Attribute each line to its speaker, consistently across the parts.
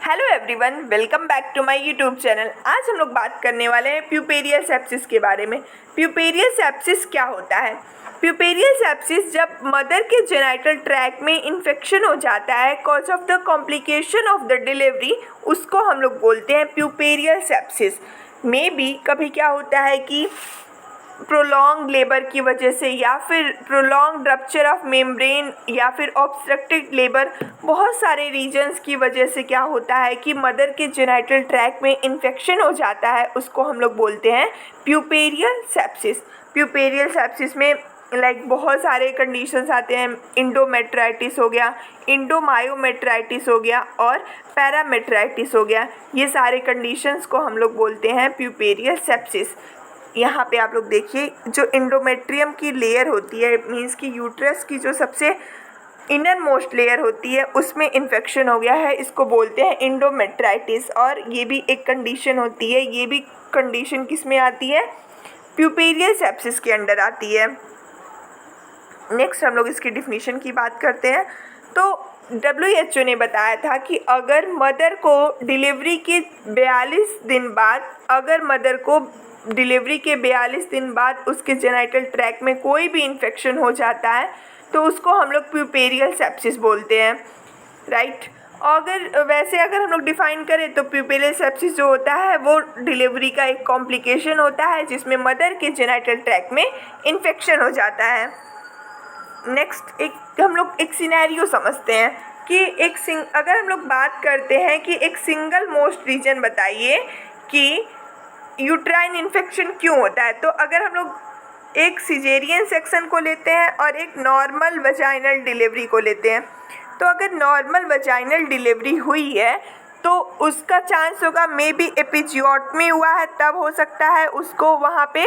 Speaker 1: Hello everyone, welcome back to my YouTube channel. आज हम लोग बात करने वाले हैं प्यूपेरियल सेप्सिस के बारे में। प्यूपेरियल सेप्सिस क्या होता है? प्यूपेरियल सेप्सिस जब मदर के जेनाइटल ट्रैक में इन्फेक्शन हो जाता है cause of the complication of the delivery, उसको हम लोग बोलते हैं प्यूपेरियल सेप्सिस। मे बी कभी क्या होता है कि प्रोलॉन्ग लेबर की वजह से या फिर प्रोलॉन्ग रप्चर ऑफ मेम्ब्रेन या फिर ऑब्स्ट्रक्टेड लेबर, बहुत सारे रीजन्स की वजह से क्या होता है कि मदर के जेनाइटल ट्रैक में इन्फेक्शन हो जाता है, उसको हम लोग बोलते हैं प्यूपेरियल सेप्सिस। प्यूपेरियल सेप्सिस में बहुत सारे कंडीशंस आते हैं। इंडोमेट्राइटिस हो गया, इंडोमायोमेट्राइटिस हो गया और पैरामेट्राइटिस हो गया। ये सारे कंडीशंस को हम लोग बोलते हैं प्यूपेरियल सेप्सिस। यहाँ पे आप लोग देखिए, जो इंडोमेट्रियम की लेयर होती है, मीन्स कि यूट्रस की जो सबसे इनर मोस्ट लेयर होती है, उसमें इन्फेक्शन हो गया है, इसको बोलते हैं इंडोमेट्राइटिस। और ये भी एक कंडीशन होती है। ये भी कंडीशन किस में आती है? प्यूपेरियल सेप्सिस के अंडर आती है। नेक्स्ट हम लोग इसकी डिफिनीशन की बात करते हैं। तो WHO ने बताया था कि अगर मदर को डिलीवरी के 42 दिन बाद, अगर मदर को डिलीवरी के 42 दिन बाद उसके जेनाइटल ट्रैक में कोई भी इन्फेक्शन हो जाता है तो उसको हम लोग प्यूपेरियल सेप्सिस बोलते हैं, राइट। अगर हम लोग डिफ़ाइन करें तो प्यूपेरियल सेप्सिस जो होता है वो डिलीवरी का एक कॉम्प्लिकेशन होता है जिसमें मदर के जेनाइटल ट्रैक में इन्फेक्शन हो जाता है। नेक्स्ट हम लोग एक सिनेरियो समझते हैं कि अगर हम लोग बात करते हैं कि एक सिंगल मोस्ट रीजन बताइए कि यूट्राइन इन्फेक्शन क्यों होता है। तो अगर हम लोग एक सिजेरियन सेक्शन को लेते हैं और एक नॉर्मल वजाइनल डिलीवरी को लेते हैं, तो अगर नॉर्मल वजाइनल डिलीवरी हुई है तो उसका चांस होगा मे बी एपिजियोटमी हुआ है, तब हो सकता है उसको वहाँ पे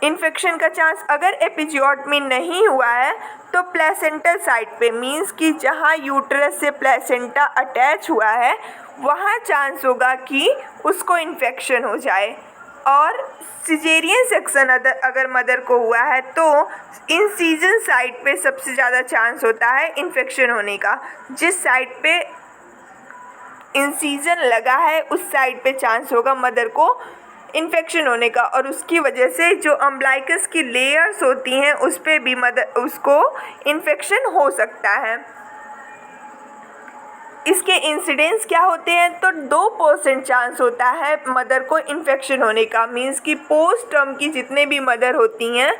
Speaker 1: इन्फेक्शन का चांस। अगर एपिजियोटमी नहीं हुआ है तो प्लेसेंटल साइड पे, मींस कि जहाँ यूट्रस से प्लेसेंटा अटैच हुआ है, वहाँ चांस होगा कि उसको इन्फेक्शन हो जाए। और सिजेरियन सेक्शन अगर मदर को हुआ है तो इंसिजन साइड पे सबसे ज़्यादा चांस होता है इन्फेक्शन होने का। जिस साइड पे इंसिजन लगा है उस साइड पे चांस होगा मदर को इन्फेक्शन होने का, और उसकी वजह से जो अम्बलाइकस की लेयर्स होती हैं उस पर भी उसको इन्फेक्शन हो सकता है। इसके इंसिडेंस क्या होते हैं? तो 2% चांस होता है मदर को इन्फेक्शन होने का, मींस कि पोस्ट टर्म की जितने भी मदर होती हैं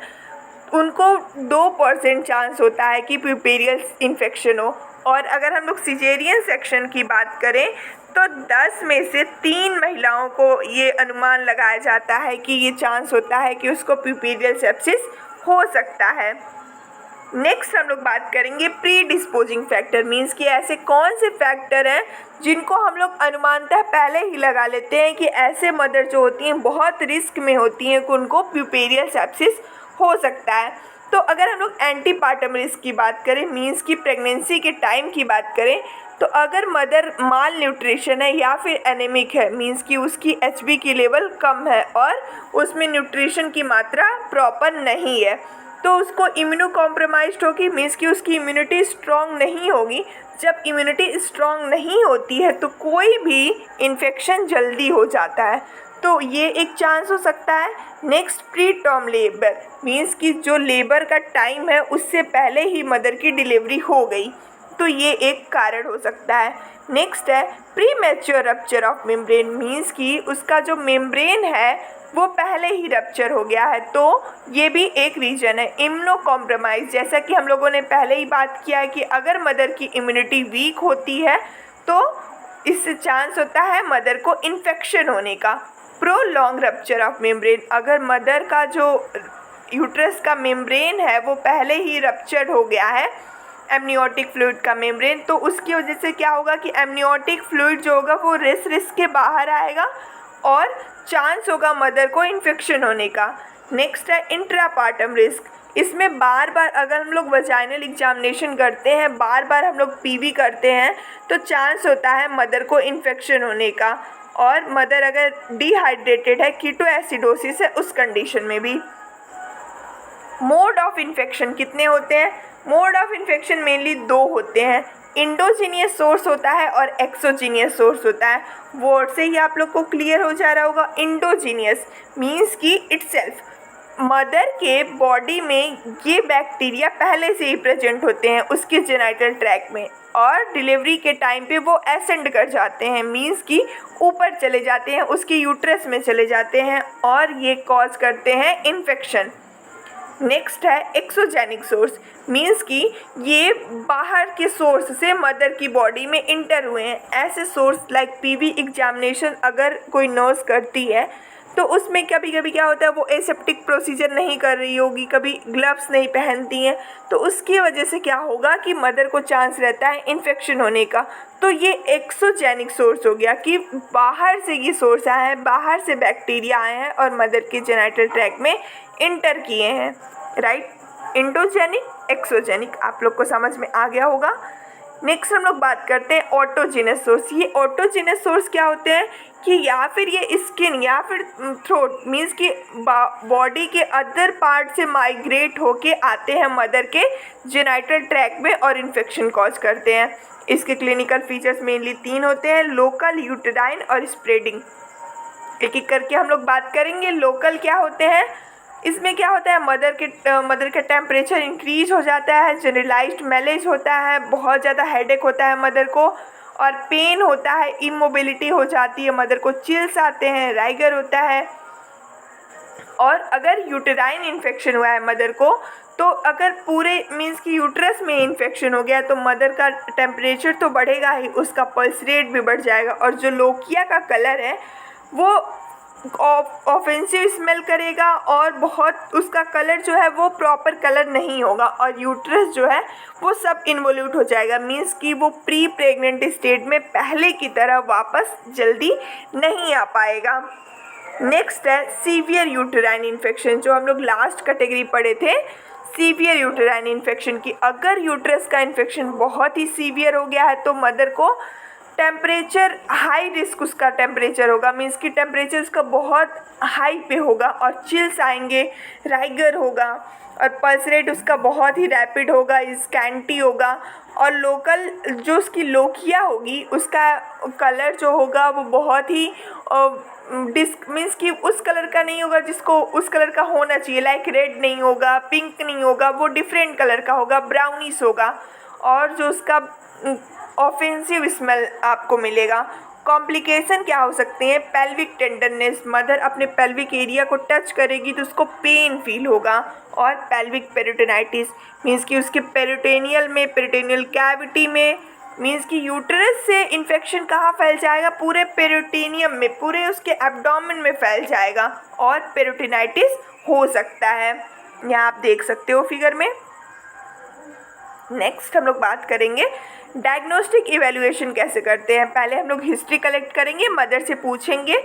Speaker 1: उनको 2% चांस होता है कि प्यूपेरियल इन्फेक्शन हो। और अगर हम लोग सिजेरियन सेक्शन की बात करें तो 10 में से 3 महिलाओं को ये अनुमान लगाया जाता है कि ये चांस होता है कि उसको प्यूपेरियल सेप्सिस हो सकता है। नेक्स्ट हम लोग बात करेंगे प्री डिस्पोजिंग फैक्टर, मींस कि ऐसे कौन से फैक्टर हैं जिनको हम लोग अनुमानतः पहले ही लगा लेते हैं कि ऐसे मदर जो होती हैं बहुत रिस्क में होती हैं कि उनको प्यूपेरियल सेप्सिस हो सकता है। तो अगर हम लोग एंटीपार्टम रिस्क की बात करें, मींस कि प्रेगनेंसी के टाइम की बात करें, तो अगर मदर माल न्यूट्रिशन है या फिर एनेमिक है, मींस कि उसकी HB की लेवल कम है और उसमें न्यूट्रिशन की मात्रा प्रॉपर नहीं है, तो उसको इम्यूनो कॉम्प्रोमाइज्ड होगी, मीन्स कि उसकी इम्यूनिटी स्ट्रॉन्ग नहीं होगी। जब इम्यूनिटी स्ट्रॉन्ग नहीं होती है तो कोई भी इन्फेक्शन जल्दी हो जाता है, तो ये एक चांस हो सकता है। Next pre term labour, means कि जो लेबर का टाइम है उससे पहले ही मदर की डिलीवरी हो गई, तो ये एक कारण हो सकता है। नेक्स्ट है pre mature rupture of membrane, means कि उसका जो मेम्ब्रेन है वो पहले ही रप्चर हो गया है, तो ये भी एक रीज़न है। इम्यूनो कॉम्प्रोमाइज़, जैसा कि हम लोगों ने पहले ही बात किया है कि अगर मदर की इम्यूनिटी वीक होती है तो इससे चांस होता है मदर को इन्फेक्शन होने का। प्रोलॉन्ग रप्चर ऑफ मेम्ब्रेन, अगर मदर का जो यूट्रस का मेम्ब्रेन है वो पहले ही रप्चर्ड हो गया है, एमनियोटिक फ्लूइड का मेम्ब्रेन, तो उसकी वजह से क्या होगा कि एमनियोटिक फ्लूइड जो होगा वो रिस के बाहर आएगा और चांस होगा मदर को इन्फेक्शन होने का। नेक्स्ट है इंट्रापार्टम रिस्क, इसमें बार बार अगर हम लोग वजाइनल एग्जामिनेशन करते हैं, बार बार हम लोग PV करते हैं, तो चांस होता है मदर को इन्फेक्शन होने का। और मदर अगर डिहाइड्रेटेड है, कीटोएसिडोसिस है, उस कंडीशन में भी। मोड ऑफ इन्फेक्शन कितने होते हैं? मोड ऑफ इन्फेक्शन मेनली 2 होते हैं। इंडोजीनियस सोर्स होता है और एक्सोजीनियस सोर्स होता है। वर्ड से ही आप लोग को क्लियर हो जा रहा होगा। इंडोजीनियस मीन्स कि इटसेल्फ, मदर के बॉडी में ये बैक्टीरिया पहले से ही प्रेजेंट होते हैं उसके जेनाइटल ट्रैक्ट में, और डिलीवरी के टाइम पे वो एसेंड कर जाते हैं, मीन्स कि ऊपर चले जाते हैं, उसके यूट्रस में चले जाते हैं और ये कॉज करते हैं इन्फेक्शन। नेक्स्ट है एक्सोजेनिक सोर्स, मीन्स कि ये बाहर के सोर्स से मदर की बॉडी में इंटर हुए हैं। ऐसे सोर्स लाइक पीवी एग्जामिनेशन अगर कोई नर्स करती है तो उसमें कभी कभी क्या होता है, वो एसेप्टिक प्रोसीजर नहीं कर रही होगी, कभी ग्लव्स नहीं पहनती हैं, तो उसकी वजह से क्या होगा कि मदर को चांस रहता है इन्फेक्शन होने का। तो ये एक्सोजेनिक सोर्स हो गया कि बाहर से ये सोर्स आया है, बाहर से बैक्टीरिया आए हैं और मदर के जेनाइटल ट्रैक्ट में इंटर किए हैं, राइट। इंडोजेनिक, एक्सोजेनिक आप लोग को समझ में आ गया होगा। नेक्स्ट हम लोग बात करते हैं ऑटोजेनस सोर्स। ये ऑटोजेनस सोर्स क्या होते हैं कि या फिर ये स्किन या फिर थ्रोट, मीन्स कि बॉडी के अदर पार्ट से माइग्रेट होके आते हैं मदर के जेनाइटल ट्रैक्ट में और इन्फेक्शन कॉज करते हैं। इसके क्लिनिकल फीचर्स मेनली 3 होते हैं, लोकल, यूटेराइन और स्प्रेडिंग। एक एक करके हम लोग बात करेंगे। लोकल क्या होते हैं, इसमें क्या होता है, मदर का टेम्परेचर इंक्रीज हो जाता है, जनरलाइज्ड मैलेज होता है, बहुत ज़्यादा हेडेक होता है मदर को और पेन होता है, इमोबिलिटी हो जाती है, मदर को चिल्स आते हैं, राइगर होता है। और अगर यूटेराइन इन्फेक्शन हुआ है मदर को, तो अगर पूरे मीन्स कि यूट्रस में इन्फेक्शन हो गया तो मदर का टेम्परेचर तो बढ़ेगा ही, उसका पल्स रेट भी बढ़ जाएगा और जो लोकिया का कलर है वो ऑफेंसिव स्मेल करेगा और बहुत उसका कलर जो है वो प्रॉपर कलर नहीं होगा और यूट्रस जो है वो सब इन्वोल्यूट हो जाएगा, मीन्स कि वो प्री प्रेग्नेंट स्टेट में पहले की तरह वापस जल्दी नहीं आ पाएगा। नेक्स्ट है सीवियर यूटेराइन इन्फेक्शन, जो हम लोग लास्ट कैटेगरी पढ़े थे, सीवियर यूटेराइन इन्फेक्शन की। अगर यूट्रस का इन्फेक्शन बहुत ही सीवियर हो गया है तो मदर को टेम्परेचर हाई रिस्क उसका टेम्परेचर होगा, मीन्स कि टेम्परेचर उसका बहुत हाई पे होगा और चिल्स आएंगे, राइगर होगा और पल्स रेट उसका बहुत ही रैपिड होगा, स्कैंटी होगा और लोकल जो उसकी लोकिया होगी उसका कलर जो होगा वो बहुत ही मीन्स कि उस कलर का नहीं होगा जिसको उस कलर का होना चाहिए, लाइक रेड नहीं होगा, पिंक नहीं होगा, वो डिफरेंट कलर का होगा, ब्राउनिश होगा और जो उसका ऑफेंसिव स्मेल आपको मिलेगा। कॉम्प्लिकेशन क्या हो सकते हैं, पेल्विक टेंडरनेस, मदर अपने पेल्विक एरिया को टच करेगी तो उसको पेन फील होगा, और पेल्विक पेरिटोनाइटिस मीन्स कि उसके पेरिटोनियल में, पेरिटोनियल कैविटी में, मीन्स कि यूट्रस से इन्फेक्शन कहाँ फैल जाएगा, पूरे पेरिटोनियम में, पूरे उसके एब्डोमेन में फैल जाएगा और पेरिटोनाइटिस हो सकता है। यहाँ आप देख सकते हो फिगर में। नेक्स्ट हम लोग बात करेंगे डायग्नोस्टिक इवैल्यूएशन कैसे करते हैं। पहले हम लोग हिस्ट्री कलेक्ट करेंगे, मदर से पूछेंगे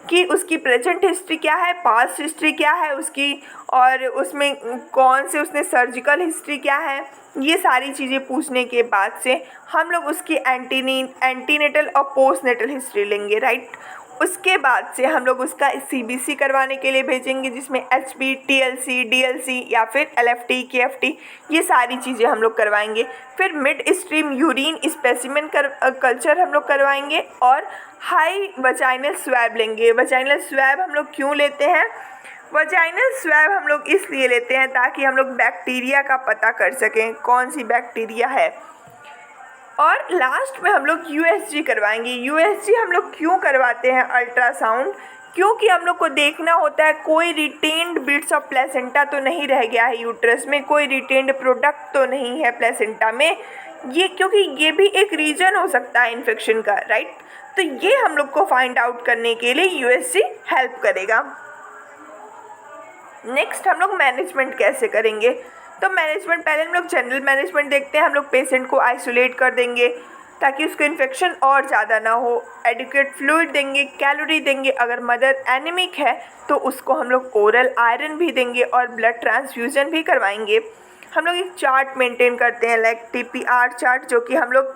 Speaker 1: कि उसकी प्रेजेंट हिस्ट्री क्या है, पास्ट हिस्ट्री क्या है उसकी, और उसमें कौन से उसने सर्जिकल हिस्ट्री क्या है, ये सारी चीज़ें पूछने के बाद से हम लोग उसकी एंटीनेटल और पोस्टनेटल हिस्ट्री लेंगे, राइट। उसके बाद से हम लोग उसका CBC करवाने के लिए भेजेंगे, जिसमें HB, TLC, DLC या फिर LFT, KFT ये सारी चीज़ें हम लोग करवाएंगे। फिर mid stream urine specimen culture हम लोग करवाएंगे और हाई वजाइनल स्वैब लेंगे। वजाइनल स्वैब हम लोग क्यों लेते हैं, वजाइनल स्वैब हम लोग इसलिए लेते हैं ताकि हम लोग बैक्टीरिया का पता कर सकें कौन सी बैक्टीरिया है। और लास्ट में हम लोग USG करवाएंगे। USG हम लोग क्यों करवाते हैं अल्ट्रासाउंड, क्योंकि हम लोग को देखना होता है कोई रिटेन्ड बिट्स ऑफ प्लेसेंटा तो नहीं रह गया है यूट्रस में, कोई रिटेन्ड प्रोडक्ट तो नहीं है प्लेसेंटा में, ये क्योंकि ये भी एक रीजन हो सकता है इन्फेक्शन का, राइट। तो ये हम लोग को फाइंड आउट करने के लिए USG हेल्प करेगा। नेक्स्ट हम लोग मैनेजमेंट कैसे करेंगे, तो मैनेजमेंट पहले हम लोग जनरल मैनेजमेंट देखते हैं। हम लोग पेशेंट को आइसोलेट कर देंगे ताकि उसको इन्फेक्शन और ज़्यादा ना हो, एडिक्वेट फ्लूइड देंगे, कैलोरी देंगे, अगर मदर एनीमिक है तो उसको हम लोग ओरल आयरन भी देंगे और ब्लड ट्रांसफ्यूज़न भी करवाएंगे। हम लोग एक चार्ट मेंटेन करते हैं लाइक TPR चार्ट, जो कि हम लोग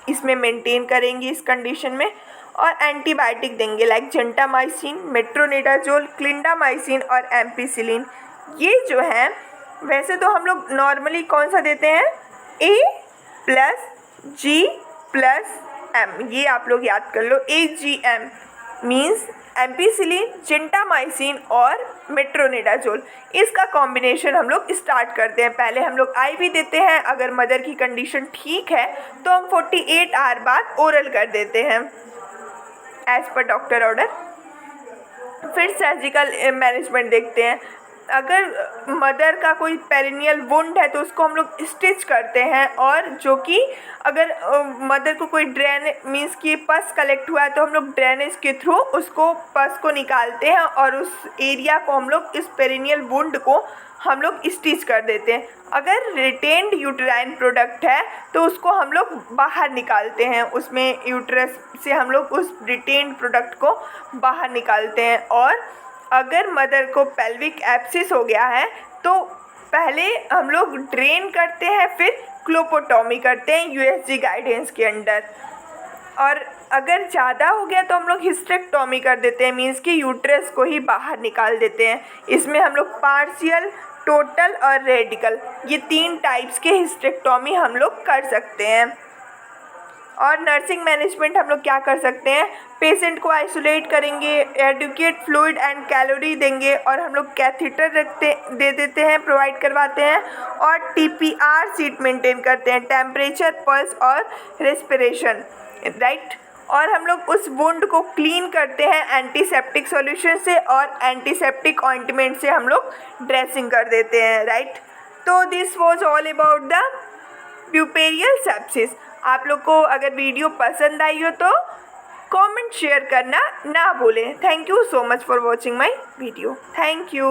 Speaker 1: इसमें मेंटेन करेंगे इस कंडीशन में, और एंटीबायोटिक देंगे लाइक जेंटामाइसिन, मेट्रोनिडाजोल, क्लिंडामाइसिन और एम्पिसिलिन। ये जो है वैसे तो हम लोग नॉर्मली कौन सा देते हैं, A+ G+M, ये आप लोग याद कर लो। AGM मीन्स एम्पिसिलिन, जिंटामाइसिन और मेट्रोनिडाजोल। इसका कॉम्बिनेशन हम लोग स्टार्ट करते हैं। पहले हम लोग IV देते हैं, अगर मदर की कंडीशन ठीक है तो हम 48 आवर बाद ओरल कर देते हैं एज पर डॉक्टर ऑर्डर। फिर सर्जिकल मैनेजमेंट देखते हैं। अगर मदर का कोई पेरिनियल वुंड है तो उसको हम लोग स्टिच करते हैं, और जो कि अगर मदर को कोई ड्रेन मीन्स कि पस कलेक्ट हुआ है तो हम लोग ड्रेनेज के थ्रू उसको पस को निकालते हैं और उस एरिया को हम लोग, इस पेरिनियल वुंड को हम लोग स्टिच कर देते हैं। अगर रिटेन्ड यूटेराइन प्रोडक्ट है तो उसको हम लोग बाहर निकालते हैं, उसमें यूट्रस से हम लोग उस रिटेन्ड प्रोडक्ट को बाहर निकालते हैं। और अगर मदर को पेल्विक एब्सिस हो गया है तो पहले हम लोग ड्रेन करते हैं, फिर क्लोपोटॉमी करते हैं USG गाइडेंस के अंडर। और अगर ज़्यादा हो गया तो हम लोग हिस्टेक्टॉमी कर देते हैं, मीन्स कि यूट्रस को ही बाहर निकाल देते हैं। इसमें हम लोग पार्शियल, टोटल और रेडिकल, ये 3 टाइप्स के हिस्टेक्टॉमी हम लोग कर सकते हैं। और नर्सिंग मैनेजमेंट हम लोग क्या कर सकते हैं, पेशेंट को आइसोलेट करेंगे, एडुकेट फ्लूइड एंड कैलोरी देंगे, और हम लोग कैथेटर दे देते हैं, प्रोवाइड करवाते हैं, और TPR सीट मेंटेन करते हैं, टेम्परेचर, पल्स और रेस्पिरेशन, राइट। और हम लोग उस वुंड को क्लीन करते हैं एंटीसेप्टिक सॉल्यूशन से, और एंटीसेप्टिक ऑइंटमेंट से हम लोग ड्रेसिंग कर देते हैं, राइट। तो this was all about the puerperal sepsis. आप लोग को अगर वीडियो पसंद आई हो तो कमेंट शेयर करना ना भूलें। Thank you so much for watching my video. Thank you.